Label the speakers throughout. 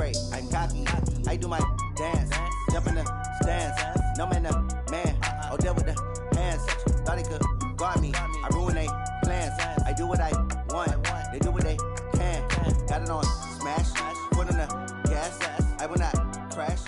Speaker 1: Celebrate, I'm cocky. I do my dance. Jump in the stands. No man, man. Oh, deal with the hands. Thought he could guard me. I ruin they plans. I do what I want. They do what they can. Got it on smash. Put on the gas. I will not crash.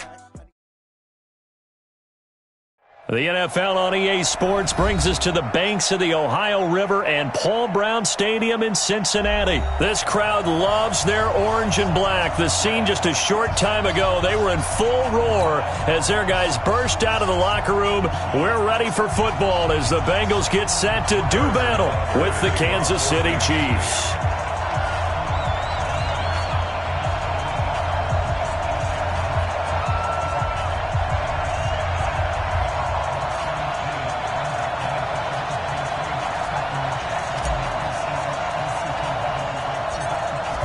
Speaker 2: The NFL on EA Sports brings us to the banks of the Ohio River and Paul Brown Stadium in Cincinnati. This crowd loves their orange and black. The scene just a short time ago, they were in full roar as their guys burst out of the locker room. We're ready for football as the Bengals get set to do battle with the Kansas City Chiefs.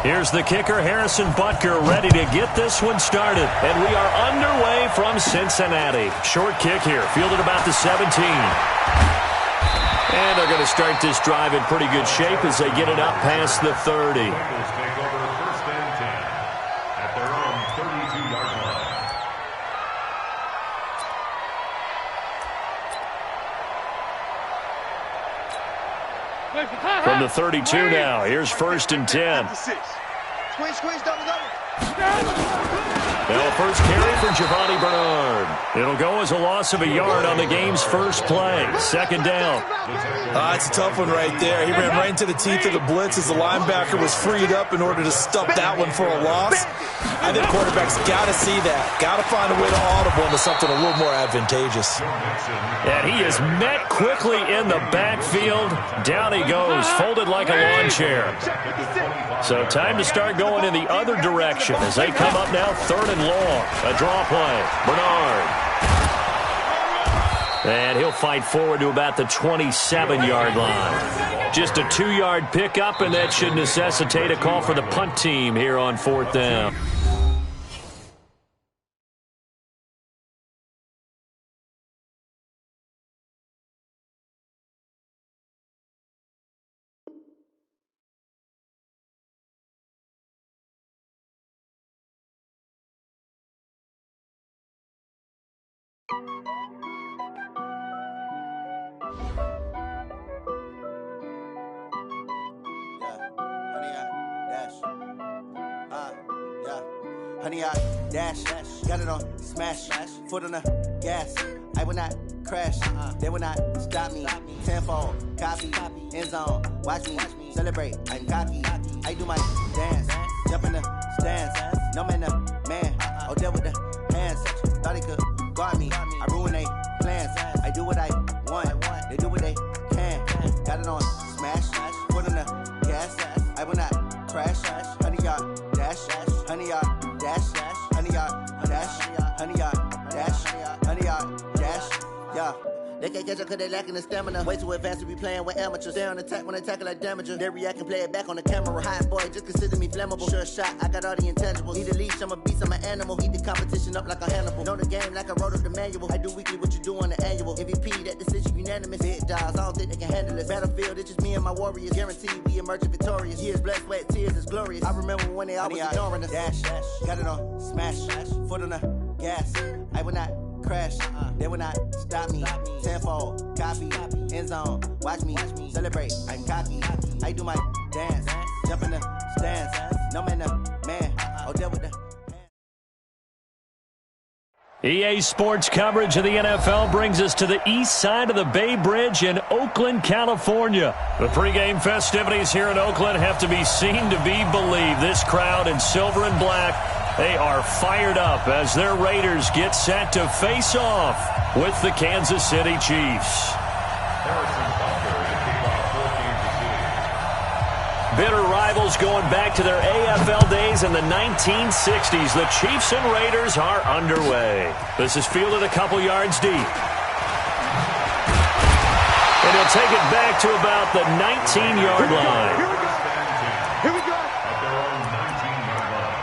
Speaker 2: Here's the kicker, Harrison Butker, ready to get this one started. And we are underway from Cincinnati. Short kick here, fielded about the 17. And they're going to start this drive in pretty good shape as they get it up past the 30.
Speaker 3: Bengals take over first and 10 at their own 32-yard line.
Speaker 2: From the 32 now, here's first and 10.
Speaker 1: Squeeze, double.
Speaker 2: Now, first carry for Giovanni Bernard. It'll go as a loss of a yard on the game's first play. Second down.
Speaker 4: It's a tough one right there. He ran right into the teeth of the blitz as the linebacker was freed up in order to stop that one for a loss. I think quarterbacks got to see that. Got to find a way to audible into something a little more advantageous.
Speaker 2: And he is met quickly in the backfield. Down he goes, folded like a lawn chair. So time to start going in the other direction as they come up now third and long. A draw play. Bernard. And he'll fight forward to about the 27-yard line. Just a 2-yard pickup, and that should necessitate a call for the punt team here on fourth down.
Speaker 1: Honey, I dash, got it on smash, foot on the gas. I will not crash, they will not stop me. Tenfold, copy, end zone, watch me celebrate. I'm cocky, I do my dance, jump in the stands. No man, man, oh, deal with the hands. Thought he could guard me, I ruin they plans. I do what I want, they do what they can. Got it on smash, foot on the gas. I will not crash, honey, y'all dash, honey, y'all dash, honey, y'all dash, honey, y'all dash, honey, y'all dash, yeah. They can't catch up cause they lacking the stamina. Way too advanced to be playing with amateurs. They on attack when they tackle like damager. They react and play it back on the camera. Hot boy, just consider me flammable. Sure shot, I got all the intangibles. Need a leash, I'm a beast, I'm an animal. Eat the competition up like a Hannibal. Know the game like I wrote up the manual. I do weekly what you do on the annual. MVP, that decision unanimous. Big dogs, I don't think they can handle it. Battlefield, it's just me and my warriors. Guaranteed we emerging victorious. Years, blood, sweat, tears, it's glorious. I remember when they always ignoring us. Dash, got it on smash, foot on the gas. I will not crash, they will not stop me. Tenfold, copy, end zone, watch me celebrate. I'm cocky, I do my dance, jump in the stands. No man, man, oh, deal with the
Speaker 2: EA Sports coverage of the NFL brings us to the east side of the Bay Bridge in Oakland, California. The pregame festivities here in Oakland have to be seen to be believed. This crowd in silver and black, they are fired up as their Raiders get set to face off with the Kansas City Chiefs. Bitter rivals going back to their AFL days in the 1960s. The Chiefs and Raiders are underway. This is fielded a couple yards deep. And he'll take it back to about the 19-yard line.
Speaker 3: Here we go. At their own 19-yard line.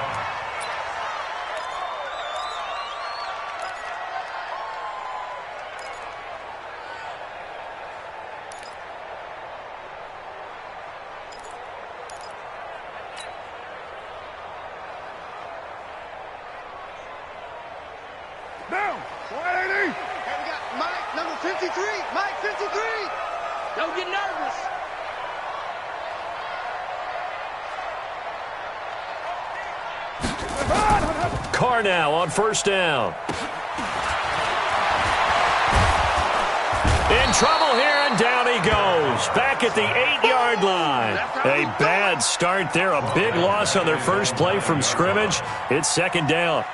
Speaker 5: Down. 180.
Speaker 6: Hey, we got Mike, number 53. Mike, 53. Don't get nervous.
Speaker 2: Carr now on first down. In trouble here, and down he goes. Back at the 8-yard line. A bad start there. A big loss on their first play from scrimmage. It's second down.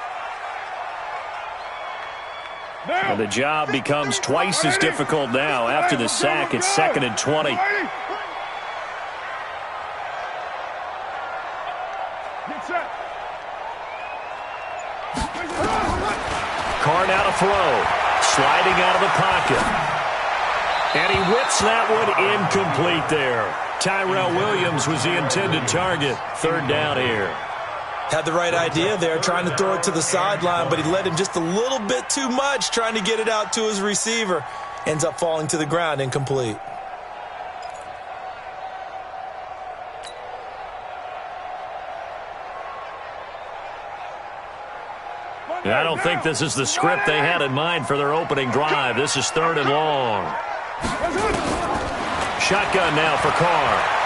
Speaker 2: And the job becomes twice as difficult now. After the sack, it's 2nd and 20. Carr now to throw. Sliding out of the pocket. And he whips that one incomplete there. Tyrell Williams was the intended target. Third down here.
Speaker 4: Had the right idea there, trying to throw it to the sideline, but he led him just a little bit too much, trying to get it out to his receiver. Ends up falling to the ground, incomplete.
Speaker 2: I don't think this is the script they had in mind for their opening drive. This is 3rd and long. Shotgun now for Carr.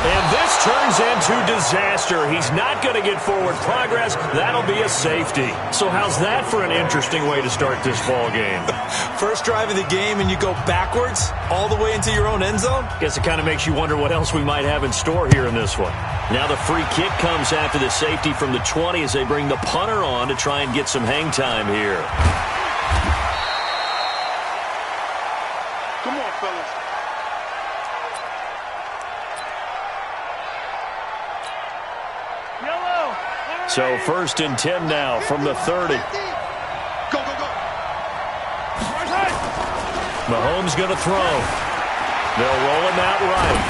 Speaker 2: And this turns into disaster. He's not going to get forward progress. That'll be a safety. So how's that for an interesting way to start this ball game?
Speaker 4: First drive of the game and you go backwards all the way into your own end zone?
Speaker 2: Guess it kind of makes you wonder what else we might have in store here in this one. Now the free kick comes after the safety from the 20 as they bring the punter on to try and get some hang time here.
Speaker 6: Come on, fellas.
Speaker 2: So 1st and 10 now from the 30.
Speaker 6: Go, go, go.
Speaker 2: Mahomes going to throw. They'll roll him out right.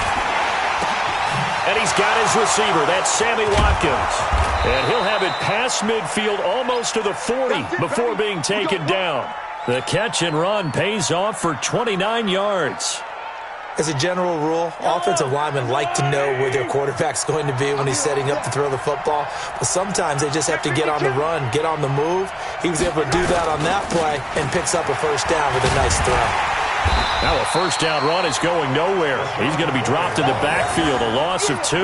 Speaker 2: And he's got his receiver. That's Sammy Watkins. And he'll have it past midfield almost to the 40 before being taken down. The catch and run pays off for 29 yards.
Speaker 4: As a general rule, offensive linemen like to know where their quarterback's going to be when he's setting up to throw the football. But sometimes they just have to get on the run, get on the move. He was able to do that on that play and picks up a first down with a nice throw.
Speaker 2: Now a first down run is going nowhere. He's going to be dropped in the backfield, a loss of 2.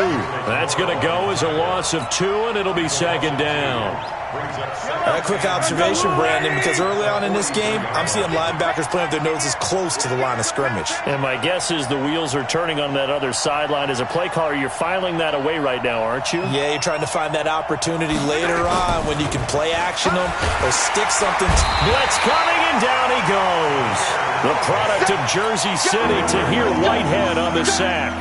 Speaker 2: That's going to go as a loss of 2, and it'll be second down.
Speaker 4: A quick observation, Brandon, because early on in this game, I'm seeing linebackers playing with their noses close to the line of scrimmage.
Speaker 2: And my guess is the wheels are turning on that other sideline. As a play caller, you're filing that away right now, aren't you?
Speaker 4: Yeah, you're trying to find that opportunity later on when you can play action them or stick something.
Speaker 2: Blitz coming, and down he goes. The product of Jersey City, Tahir Whitehead on the sack.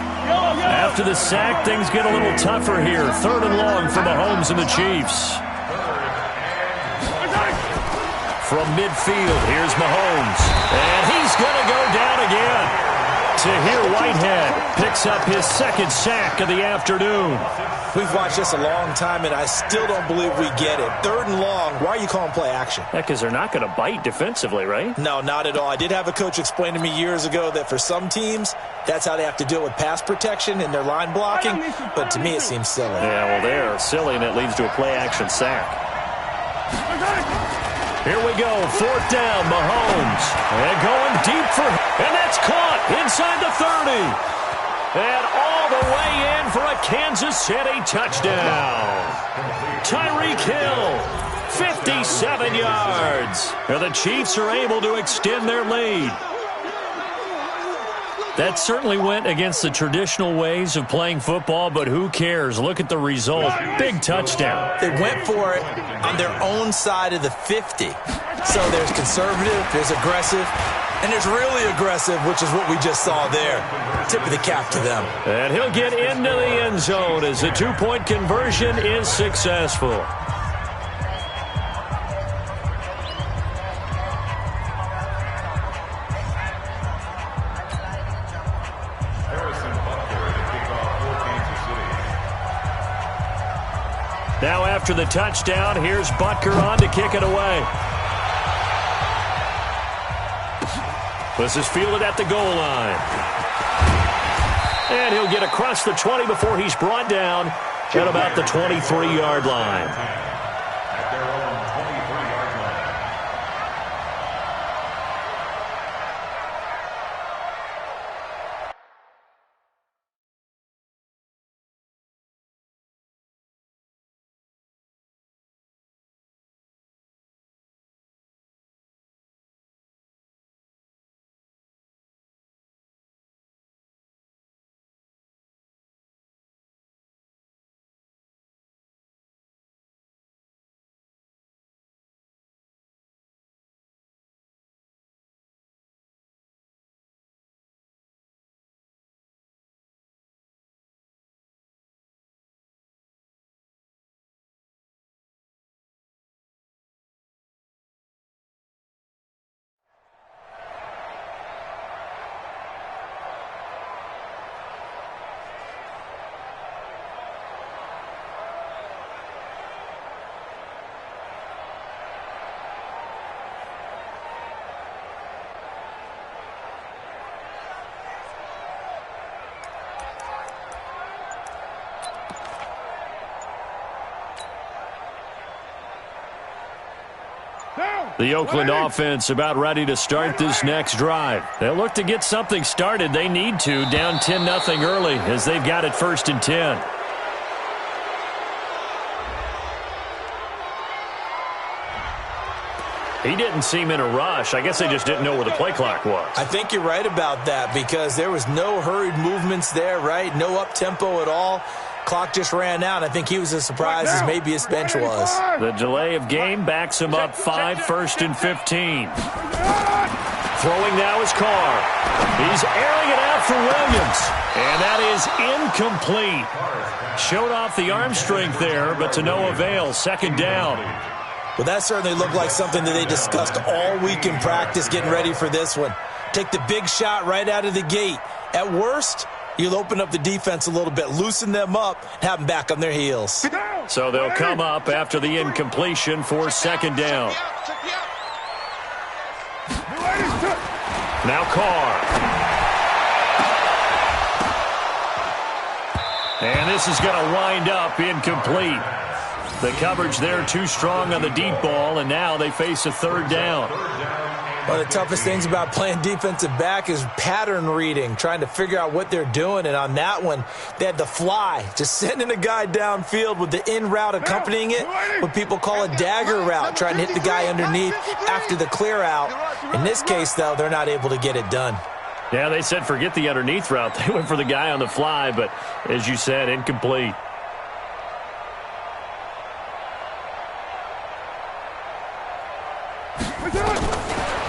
Speaker 2: After the sack, things get a little tougher here. 3rd and long for Mahomes and the Chiefs. From midfield, here's Mahomes. And he's going to go down again. Tahir Whitehead picks up his 2nd sack of the afternoon.
Speaker 4: We've watched this a long time, and I still don't believe we get it. 3rd and long, why are you calling play action?
Speaker 2: Yeah, because they're not going to bite defensively, right?
Speaker 4: No, not at all. I did have a coach explain to me years ago that for some teams, that's how they have to deal with pass protection and their line blocking. But to me, it seems silly.
Speaker 2: Yeah, well, they're silly, and it leads to a play action sack. Here we go, 4th down, Mahomes. And going deep for, and that's caught inside the 30. And all the way in for a Kansas City touchdown. Tyreek Hill, 57 yards. And the Chiefs are able to extend their lead. That certainly went against the traditional ways of playing football, but who cares? Look at the result. Big touchdown.
Speaker 4: They went for it on their own side of the 50. So there's conservative, there's aggressive, and there's really aggressive, which is what we just saw there. Tip of the cap to them.
Speaker 2: And he'll get into the end zone as the 2-point conversion is successful. Now after the touchdown, here's Butker on to kick it away. This is fielded at the goal line. And he'll get across the 20 before he's brought down at about the 23-yard line.
Speaker 3: At their
Speaker 2: The Oakland offense about ready to start this next drive. They'll look to get something started. They need to, down 10-0 early as they've got it 1st and 10. He didn't seem in a rush. I guess they just didn't know where the play clock was.
Speaker 4: I think you're right about that because there was no hurried movements there, right? No up-tempo at all. Clock just ran out. I think he was as surprised as maybe his bench was.
Speaker 2: The delay of game backs him up 5, 1st and 15. Throwing now is Carr. He's airing it out for Williams. And that is incomplete. Showed off the arm strength there, but to no avail. 2nd down.
Speaker 4: Well, that certainly looked like something that they discussed all week in practice getting ready for this one. Take the big shot right out of the gate. At worst, you'll open up the defense a little bit, loosen them up, and have them back on their heels.
Speaker 2: So they'll come up after the incompletion for 2nd down. Now Carr. And this is going to wind up incomplete. The coverage there too strong on the deep ball, and now they face a 3rd down.
Speaker 4: One of the toughest things about playing defensive back is pattern reading, trying to figure out what they're doing. And on that one, they had the fly, just sending a guy downfield with the in route accompanying it, what people call a dagger route, trying to hit the guy underneath after the clear out. In this case, though, they're not able to get it done.
Speaker 2: Yeah, they said forget the underneath route. They went for the guy on the fly, but as you said, incomplete.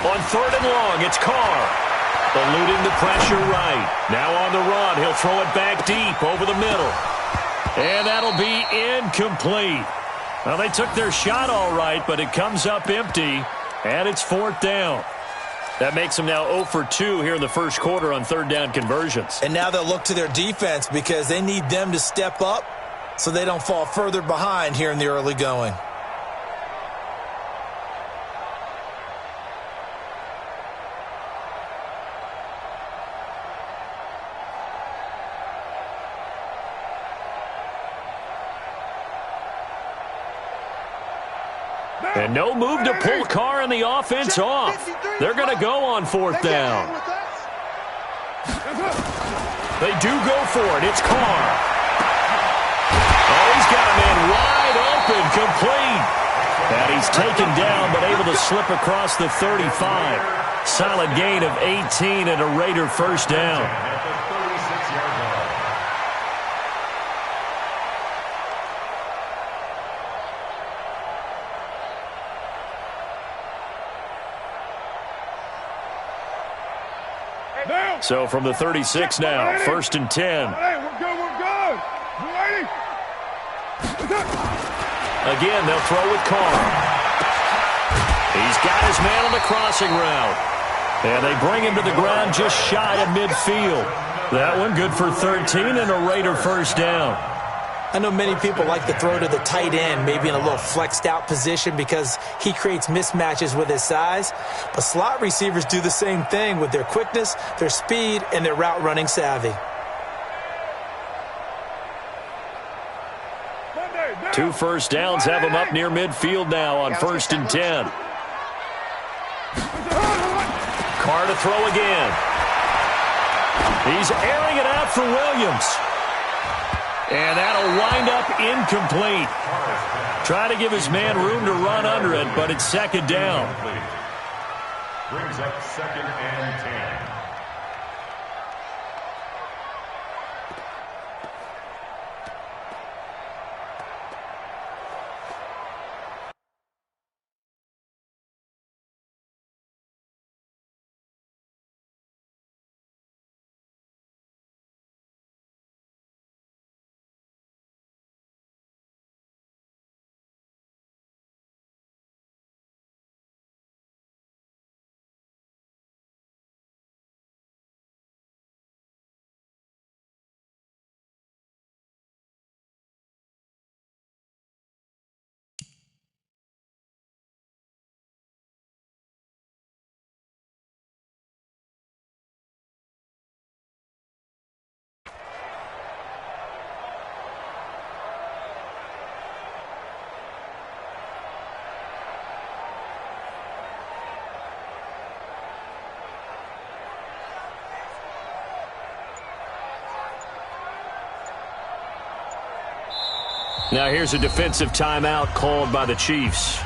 Speaker 2: On 3rd and long, it's Carr. Eluding the pressure right. Now on the run, he'll throw it back deep over the middle. And that'll be incomplete. Well, they took their shot all right, but it comes up empty, and it's 4th down. That makes them now 0 for 2 here in the first quarter on 3rd down conversions.
Speaker 4: And now they'll look to their defense because they need them to step up so they don't fall further behind here in the early going.
Speaker 2: And no move to pull Carr and the offense off. They're going to go on 4th down. They do go for it. It's Carr. Oh, he's got a man wide open, complete. And he's taken down, but able to slip across the 35. Solid gain of 18 and a Raider 1st down. So from the 36 now, 1st and 10.
Speaker 6: Hey, we're good, we're good. You ready?
Speaker 2: Again, they'll throw with Carr. He's got his man on the crossing route. And they bring him to the ground just shy of midfield. That one good for 13 and a Raider 1st down.
Speaker 4: I know many people like to throw to the tight end, maybe in a little flexed out position because he creates mismatches with his size. But slot receivers do the same thing with their quickness, their speed, and their route running savvy.
Speaker 2: 2 first downs have him up near midfield now on 1st and 10. Carr to throw again. He's airing it out for Williams. And that'll wind up incomplete. Try to give his man room to run under it, but it's 2nd down.
Speaker 3: Brings up 2nd and 10.
Speaker 2: Now here's a defensive timeout called by the Chiefs.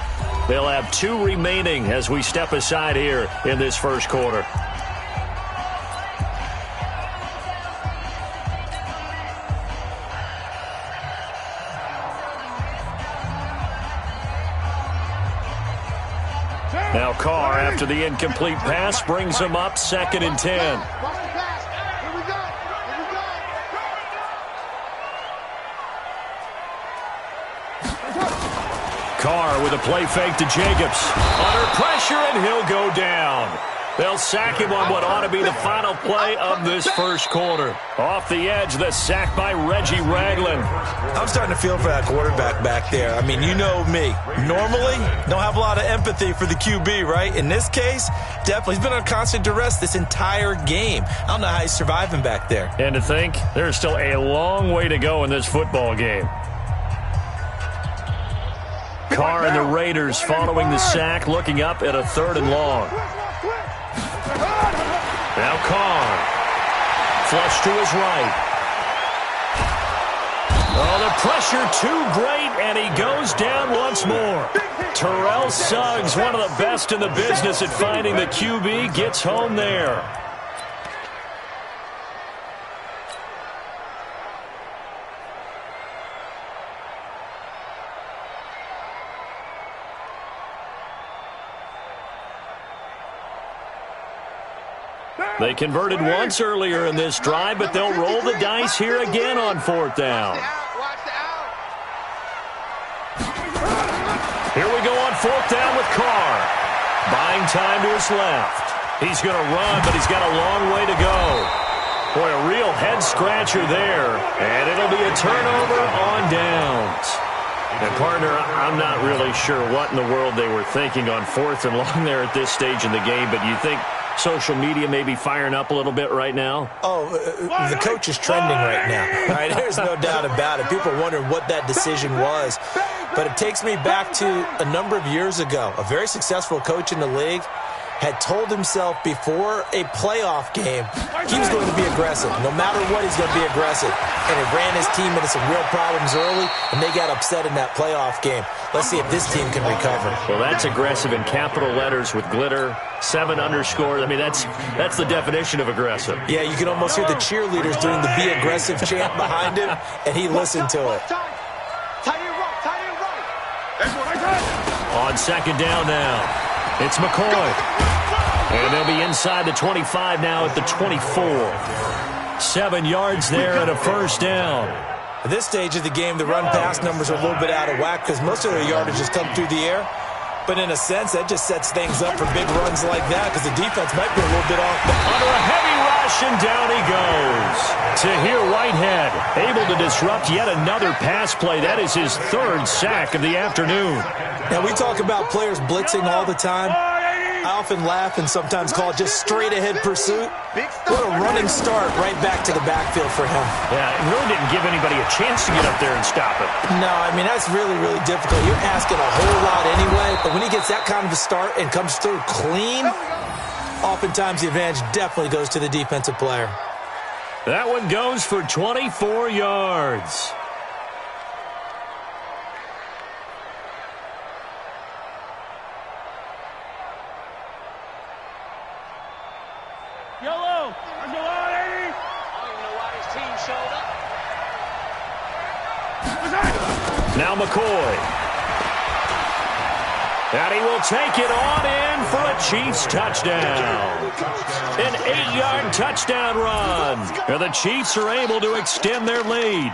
Speaker 2: They'll have 2 remaining as we step aside here in this first quarter. Now Carr, after the incomplete pass, brings him up 2nd and 10. Carr with a play fake to Jacobs. Under pressure, and he'll go down. They'll sack him on what ought to be the final play of this first quarter. Off the edge, the sack by Reggie Ragland.
Speaker 4: I'm starting to feel for that quarterback back there. I mean, you know me. Normally, don't have a lot of empathy for the QB, right? In this case, definitely. He's been on constant duress this entire game. I don't know how he's surviving back there.
Speaker 2: And to think, there's still a long way to go in this football game. Carr and the Raiders following the sack, looking up at a 3rd and long. Now Carr. Flush to his right. Oh, the pressure too great, and he goes down once more. Terrell Suggs, one of the best in the business at finding the QB, gets home there. They converted once earlier in this drive, but they'll roll the dice here again on 4th down. Here we go on 4th down with Carr. Buying time to his left. He's going to run, but he's got a long way to go. Boy, a real head-scratcher there. And it'll be a turnover on downs. And, partner, I'm not really sure what in the world they were thinking on 4th and long there at this stage in the game, but you think social media may be firing up a little bit right now?
Speaker 4: Oh, the coach is trending right now. Right? There's no doubt about it. People are wondering what that decision was. But it takes me back to a number of years ago. A very successful coach in the league had told himself before a playoff game he was going to be aggressive. No matter what, he's going to be aggressive. And it ran his team into some real problems early, and they got upset in that playoff game. Let's see if this team can recover.
Speaker 2: Well, that's aggressive in capital letters with glitter, 7 underscores. I mean, that's the definition of aggressive.
Speaker 4: Yeah, you can almost hear the cheerleaders doing the be aggressive chant behind him, and he listened to it.
Speaker 2: On 2nd down now. It's McCoy. And they'll be inside the 25 now at the 24. 7 yards there and a 1st down.
Speaker 4: At this stage of the game, the run-pass numbers are a little bit out of whack because most of their yardage has come through the air. But in a sense, that just sets things up for big runs like that because the defense might be a little bit off.
Speaker 2: Under a heavy rush, and down he goes. Tahir Whitehead able to disrupt yet another pass play. That is his 3rd sack of the afternoon.
Speaker 4: Now, we talk about players blitzing all the time. I often laugh and sometimes call it just straight-ahead pursuit. What a running start right back to the backfield for him.
Speaker 2: Yeah, it really didn't give anybody a chance to get up there and stop it.
Speaker 4: No, I mean, that's really, really difficult. You're asking a whole lot anyway, but when he gets that kind of a start and comes through clean, oftentimes the advantage definitely goes to the defensive player.
Speaker 2: That one goes for 24 yards.
Speaker 6: Yellow! There's no line, 80! I don't even know why his team showed up.
Speaker 2: Now McCoy. And he will take it on in for a Chiefs touchdown. An 8-yard touchdown run. And the Chiefs are able to extend their lead.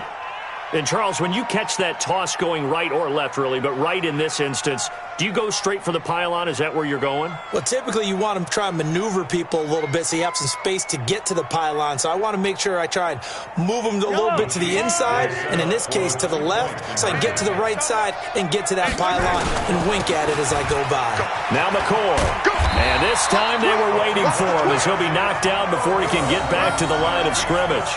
Speaker 2: And, Charles, when you catch that toss going right or left, really, but right in this instance, do you go straight for the pylon? Is that where you're going?
Speaker 4: Well, typically you want to try and maneuver people a little bit so you have some space to get to the pylon. So I want to make sure I try and move them a little bit to the inside, and in this case to the left, so I can get to the right side and get to that pylon and wink at it as I go by.
Speaker 2: Now McCoy. And this time they were waiting for him as he'll be knocked down before he can get back to the line of scrimmage.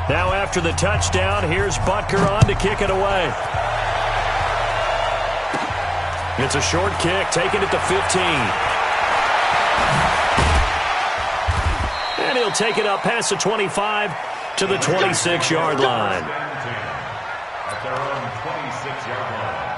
Speaker 2: Now after the touchdown, here's Butker on to kick it away. It's a short kick, taking it to 15. And he'll take it up past the 25 to the 26-yard line.
Speaker 3: At their own 26-yard line.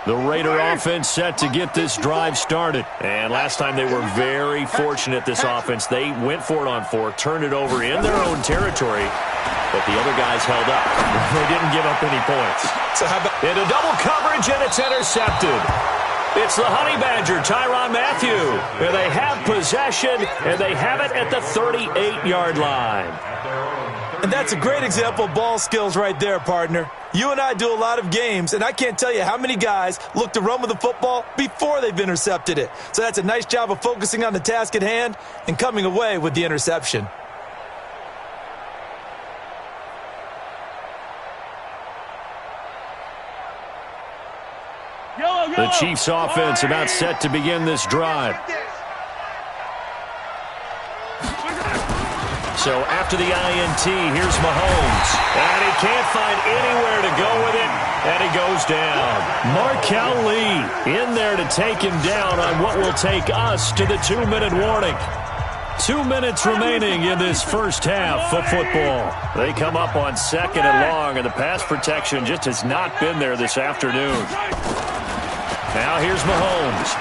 Speaker 2: The Raider offense set to get this drive started. And last time they were very fortunate, this offense. They went for it on 4, turned it over in their own territory, but the other guys held up. They didn't give up any points.
Speaker 4: So how about
Speaker 2: into double coverage, and it's intercepted. It's the Honey Badger, Tyrann Mathieu. And they have possession, and they have it at the 38-yard line.
Speaker 4: And that's a great example of ball skills right there, partner. You and I do a lot of games, and I can't tell you how many guys look to run with the football before they've intercepted it. So that's a nice job of focusing on the task at hand and coming away with the interception.
Speaker 2: The Chiefs offense about set to begin this drive. So after the INT, here's Mahomes. And he can't find anywhere to go with it, and he goes down. Markel Lee in there to take him down on what will take us to the 2-minute warning. 2 minutes remaining in this first half of football. They come up on 2nd and long, and the pass protection just has not been there this afternoon. Now here's Mahomes.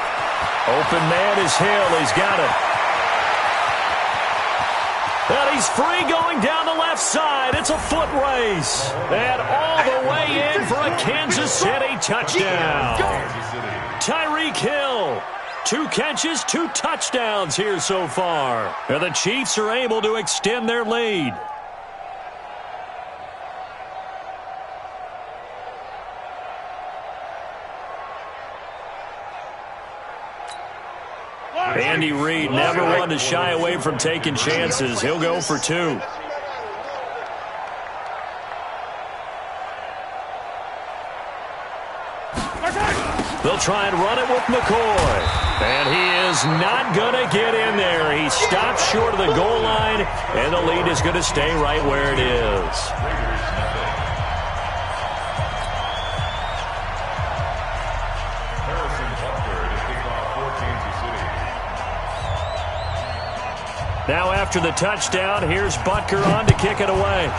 Speaker 2: Open man is Hill. He's got it. And he's free going down the left side. It's a foot race. And all the way in for a Kansas City touchdown. Tyreek Hill. 2 catches, 2 touchdowns here so far. And the Chiefs are able to extend their lead. Andy Reid never one to shy away from taking chances. He'll go for 2. They'll try and run it with McCoy. And he is not going to get in there. He stops short of the goal line, and the lead is going to stay right where it is. Now after the touchdown, here's Butker on to kick it away.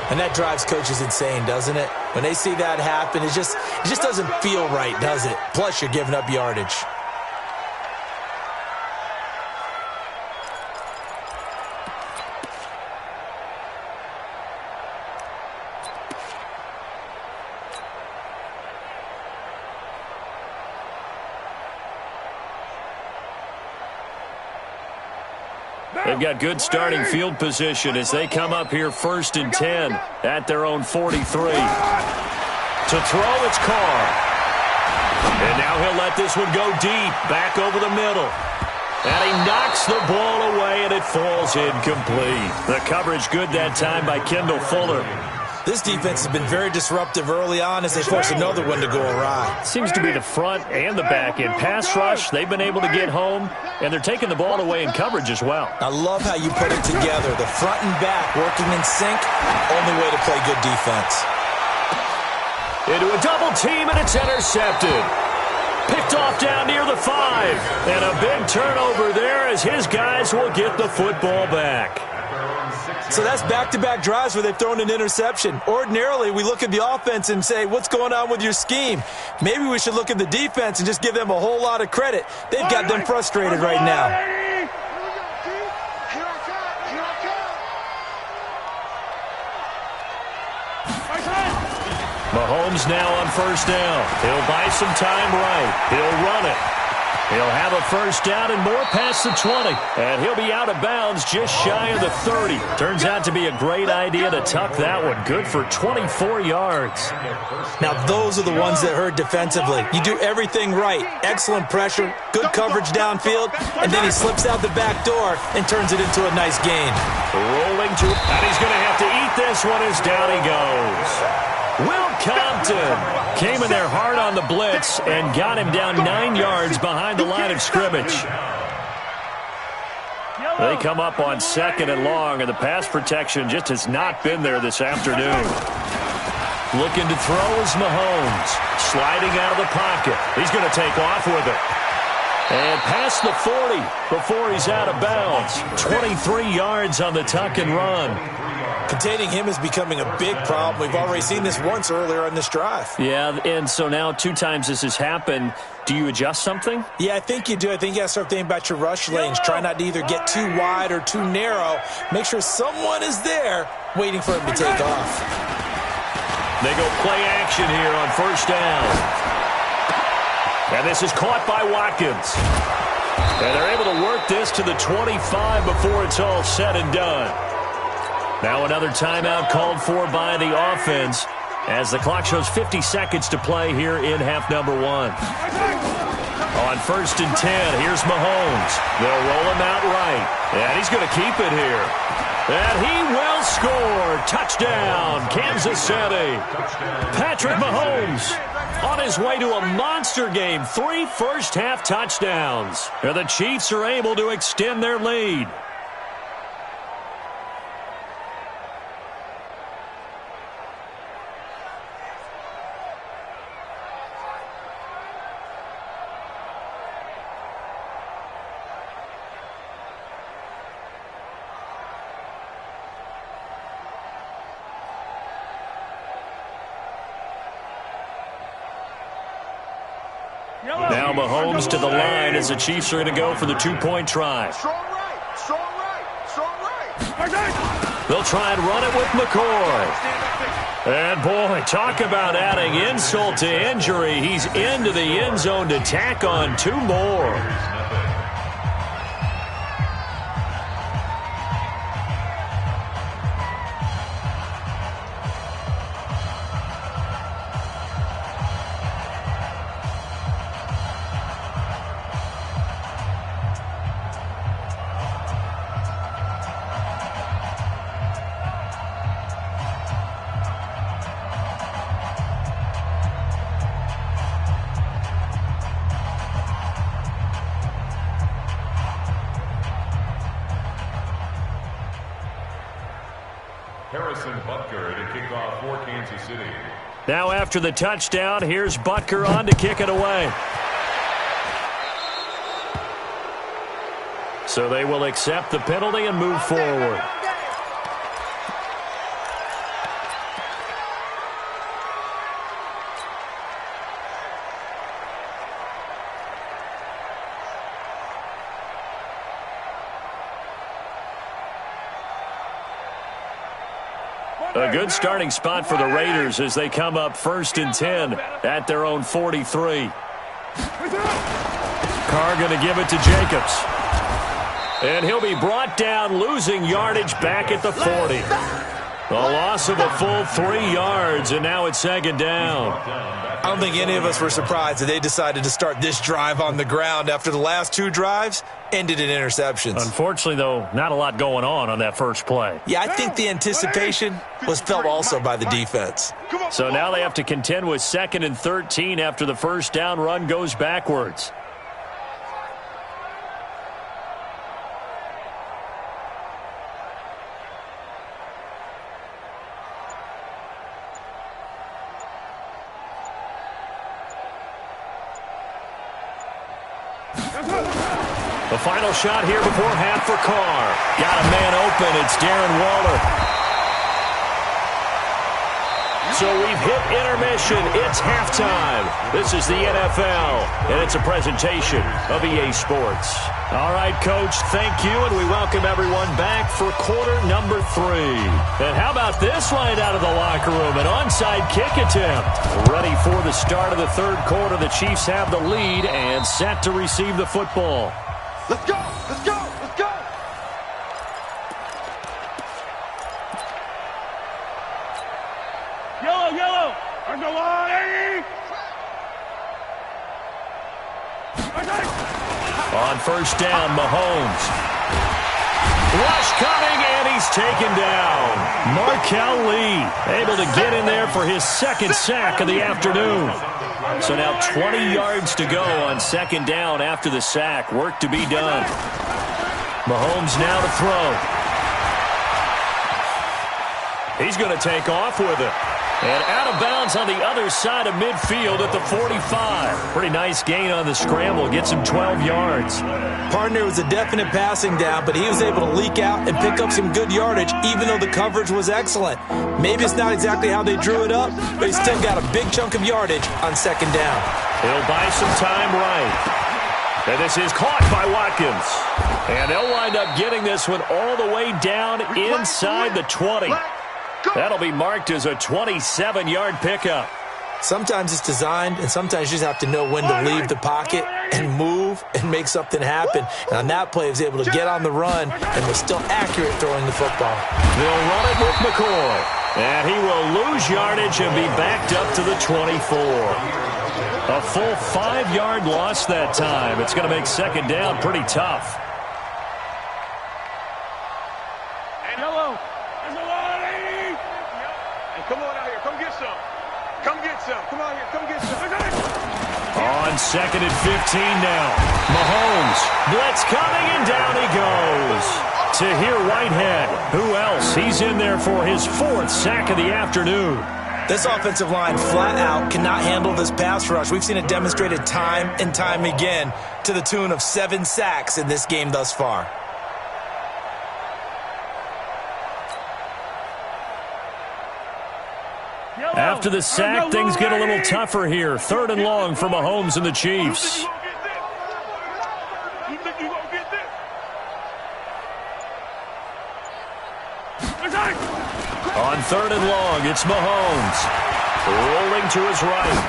Speaker 4: And that drives coaches insane, doesn't it? When they see that happen, it just doesn't feel right, does it? Plus, you're giving up yardage.
Speaker 2: They've got good starting field position as they come up here 1st and 10 at their own 43. To throw, it's Carr. And now he'll let this one go deep, back over the middle. And he knocks the ball away, and it falls incomplete. The coverage good that time by Kendall Fuller.
Speaker 4: This defense has been very disruptive early on as they force another one to go awry.
Speaker 2: Seems to be the front and the back end. Pass rush, they've been able to get home, and they're taking the ball away in coverage as well.
Speaker 4: I love how you put it together. The front and back working in sync, only way to play good defense.
Speaker 2: Into a double team, and it's intercepted. Picked off down near the 5. And a big turnover there as his guys will get the football back.
Speaker 4: So that's back-to-back drives where they've thrown an interception. Ordinarily, we look at the offense and say, what's going on with your scheme? Maybe we should look at the defense and just give them a whole lot of credit. They've got them frustrated right now.
Speaker 2: Mahomes now on 1st down. He'll buy some time right. He'll run it. He'll have a 1st down and more past the 20. And he'll be out of bounds just shy of the 30. Turns out to be a great idea to tuck that one. Good for 24 yards.
Speaker 4: Now those are the ones that hurt defensively. You do everything right. Excellent pressure, good coverage downfield, and then he slips out the back door and turns it into a nice gain.
Speaker 2: Rolling to, and he's going to have to eat this one as down he goes. Will Compton came in there hard on the blitz and got him down 9 yards behind the line of scrimmage. They come up on 2nd and long, and the pass protection just has not been there this afternoon. Looking to throw is Mahomes. Sliding out of the pocket. He's going to take off with it. And past the 40 before he's out of bounds. 23 yards on the tuck and run.
Speaker 4: Containing him is becoming a big problem. We've already seen this once earlier on this drive.
Speaker 2: Yeah, and so now 2 times this has happened. Do you adjust something?
Speaker 4: Yeah, I think you do. I think you got to start thinking about your rush lanes. Try not to either get too wide or too narrow. Make sure someone is there waiting for him to take off.
Speaker 2: They go play action here on 1st down. And this is caught by Watkins. And they're able to work this to the 25 before it's all said and done. Now another timeout called for by the offense as the clock shows 50 seconds to play here in half number 1. On 1st and 10, here's Mahomes. They'll roll him out right. And he's going to keep it here. And he will score. Touchdown, Kansas City. Patrick Mahomes on his way to a monster game. 3 first-half touchdowns. And the Chiefs are able to extend their lead. Now Mahomes to the line as the Chiefs are going to go for the 2-point try.
Speaker 6: Strong right, strong right, strong right.
Speaker 2: They'll try and run it with McCoy. And boy, talk about adding insult to injury. He's into the end zone to tack on 2 more. Now after the touchdown, here's Butker on to kick it away. So they will accept the penalty and move forward. A good starting spot for the Raiders as they come up 1st and 10 at their own 43. Carr going to give it to Jacobs. And he'll be brought down, losing yardage back at the 40. A loss of a full 3 yards, and now it's 2nd down.
Speaker 4: I don't think any of us were surprised that they decided to start this drive on the ground after the last 2 drives ended in interceptions.
Speaker 2: Unfortunately, though, not a lot going on that first play.
Speaker 4: Yeah, I think the anticipation was felt also by the defense.
Speaker 2: So now they have to contend with 2nd and 13 after the first down run goes backwards. The final shot here before half for Carr. Got a man open. It's Darren Waller. So we've hit intermission. It's halftime. This is the NFL, and it's a presentation of EA Sports. All right, Coach, thank you, and we welcome everyone back for quarter number 3. And how about this line out of the locker room? An onside kick attempt. Ready for the start of the 3rd quarter. The Chiefs have the lead and set to receive the football.
Speaker 6: Let's go, let's go, let's go. Yellow, yellow. On the line.
Speaker 2: On 1st down, Mahomes. Rush coming, and he's taken down. Markel Lee able to get in there for his 2nd sack of the afternoon. So now 20 yards to go on 2nd down after the sack. Work to be done. Mahomes now to throw. He's going to take off with it. And out of bounds on the other side of midfield at the 45. Pretty nice gain on the scramble. Gets him 12 yards.
Speaker 4: Partner was a definite passing down, but he was able to leak out and pick up some good yardage, even though the coverage was excellent. Maybe it's not exactly how they drew it up, but he still got a big chunk of yardage on second down.
Speaker 2: He'll buy some time right. And this is caught by Watkins. And they'll wind up getting this one all the way down inside the 20. That'll be marked as a 27-yard pickup.
Speaker 4: Sometimes it's designed, and sometimes you just have to know when to leave the pocket and move and make something happen. And on that play, he was able to get on the run and was still accurate throwing the football.
Speaker 2: They'll run it with McCoy. And he will lose yardage and be backed up to the 24. A full 5-yard loss that time. It's going to make second down pretty tough.
Speaker 6: Come on out here. Come get some. Come get some. Come out here. Come get some.
Speaker 2: On second and 15 now. Mahomes. Blitz coming, and down he goes. Tahir Whitehead. Who else? He's in there for his 4th sack of the afternoon.
Speaker 4: This offensive line flat out cannot handle this pass rush. We've seen it demonstrated time and time again to the tune of 7 sacks in this game thus far.
Speaker 2: After the sack, things get a little tougher here. 3rd and long for Mahomes and the Chiefs. On 3rd and long, it's Mahomes. Rolling to his right.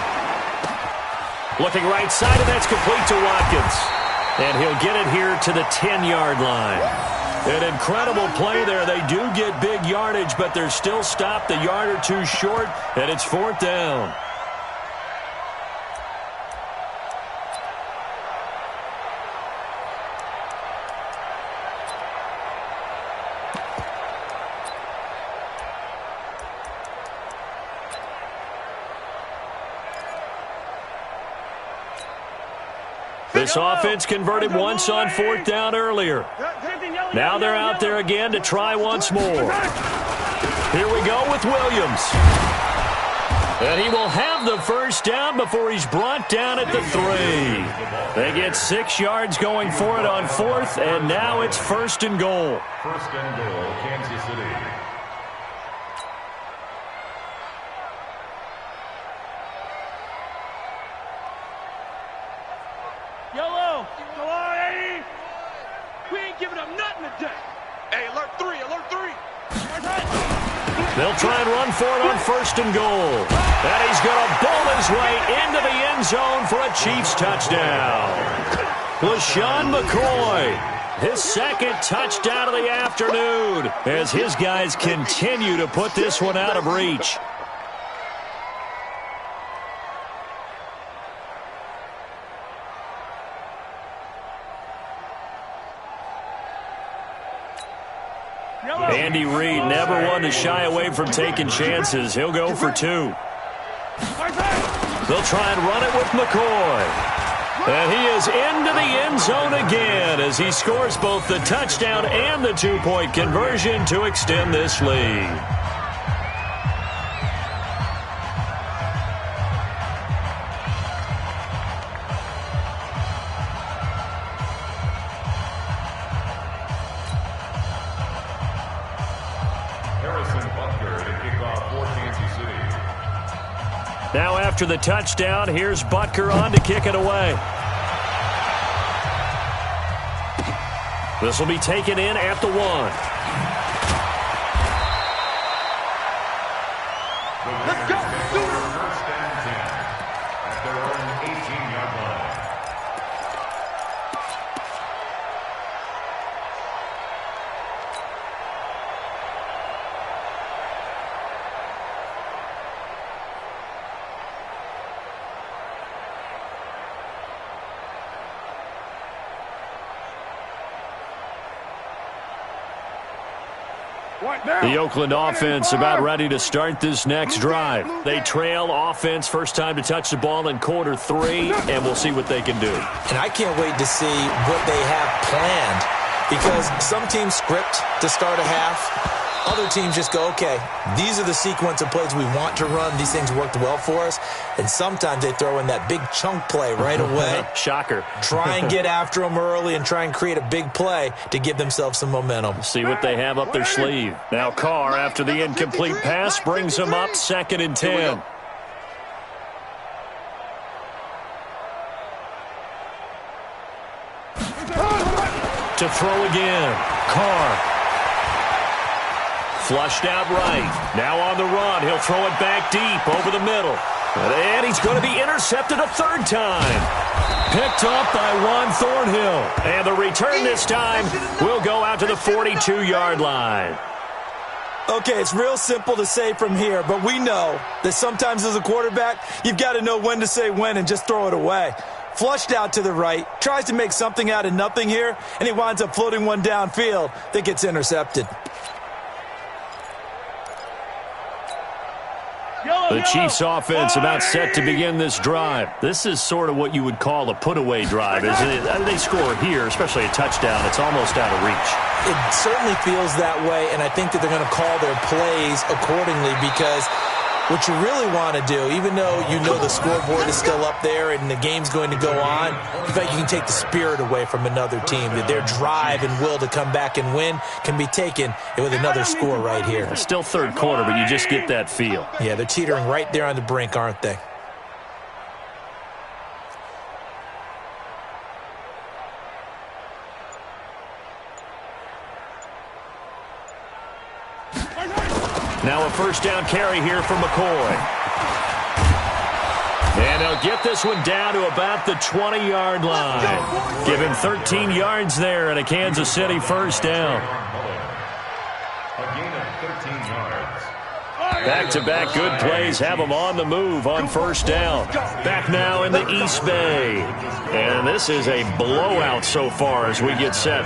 Speaker 2: Looking right side, and that's complete to Watkins. And he'll get it here to the 10-yard line. An incredible play there. They do get big yardage, but they're still stopped a yard or two short, and it's 4th down. This offense converted once on 4th down earlier. Now they're out there again to try once more. Here we go with Williams. And he will have the first down before he's brought down at the 3. They get 6 yards going for it on 4th, and now it's 1st and goal.
Speaker 3: 1st and goal, Kansas City.
Speaker 6: Yellow. Come on, Eddie. We ain't giving up nothing today. Hey, alert 3, alert 3.
Speaker 2: They'll try and run for it on 1st and goal. And he's going to bowl his way into the end zone for a Chiefs touchdown. LaShawn McCoy, his 2nd touchdown of the afternoon, as his guys continue to put this one out of reach. Andy Reid never one to shy away from taking chances. He'll go for 2. They'll try and run it with McCoy. And he is into the end zone again as he scores both the touchdown and the 2-point conversion to extend this lead. Now after the touchdown, here's Butker on to kick it away. This will be taken in at the 1.
Speaker 6: Let's go.
Speaker 3: 1st and 10 at their own 18-yard line.
Speaker 2: The Oakland offense about ready to start this next drive. They trail offense, first time to touch the ball in quarter 3, and we'll see what they can do.
Speaker 4: And I can't wait to see what they have planned because some teams script to start a half. Other teams just go, okay, these are the sequence of plays we want to run. These things worked well for us. And sometimes they throw in that big chunk play right away.
Speaker 2: Shocker.
Speaker 4: Try and get after them early and try and create a big play to give themselves some momentum.
Speaker 2: See what they have up their sleeve. Now Carr, after the incomplete pass, brings them up 2nd and 10. To throw again. Carr. Flushed out right. Now on the run. He'll throw it back deep over the middle. And he's going to be intercepted a 3rd time. Picked off by Juan Thornhill. And the return this time will go out to the 42-yard line.
Speaker 4: Okay, it's real simple to say from here, but we know that sometimes as a quarterback, you've got to know when to say when and just throw it away. Flushed out to the right, tries to make something out of nothing here, and he winds up floating one downfield that gets intercepted.
Speaker 2: The Chiefs offense about set to begin this drive. This is sort of what you would call a put-away drive. They score here, especially a touchdown. It's almost out of reach.
Speaker 4: It certainly feels that way, and I think that they're going to call their plays accordingly because what you really want to do, even though you know the scoreboard is still up there and the game's going to go on, in fact, you can take the spirit away from another team. That their drive and will to come back and win can be taken with another score right here.
Speaker 2: It's still 3rd quarter, but you just get that feel.
Speaker 4: Yeah, they're teetering right there on the brink, aren't they?
Speaker 2: Now a 1st down carry here from McCoy. And they'll get this one down to about the 20-yard line. Give him 13 yards there and a Kansas City 1st down.
Speaker 3: A gain of 13 yards.
Speaker 2: Back-to-back good plays have them on the move on 1st down. Back now in the East Bay. And this is a blowout so far as we get set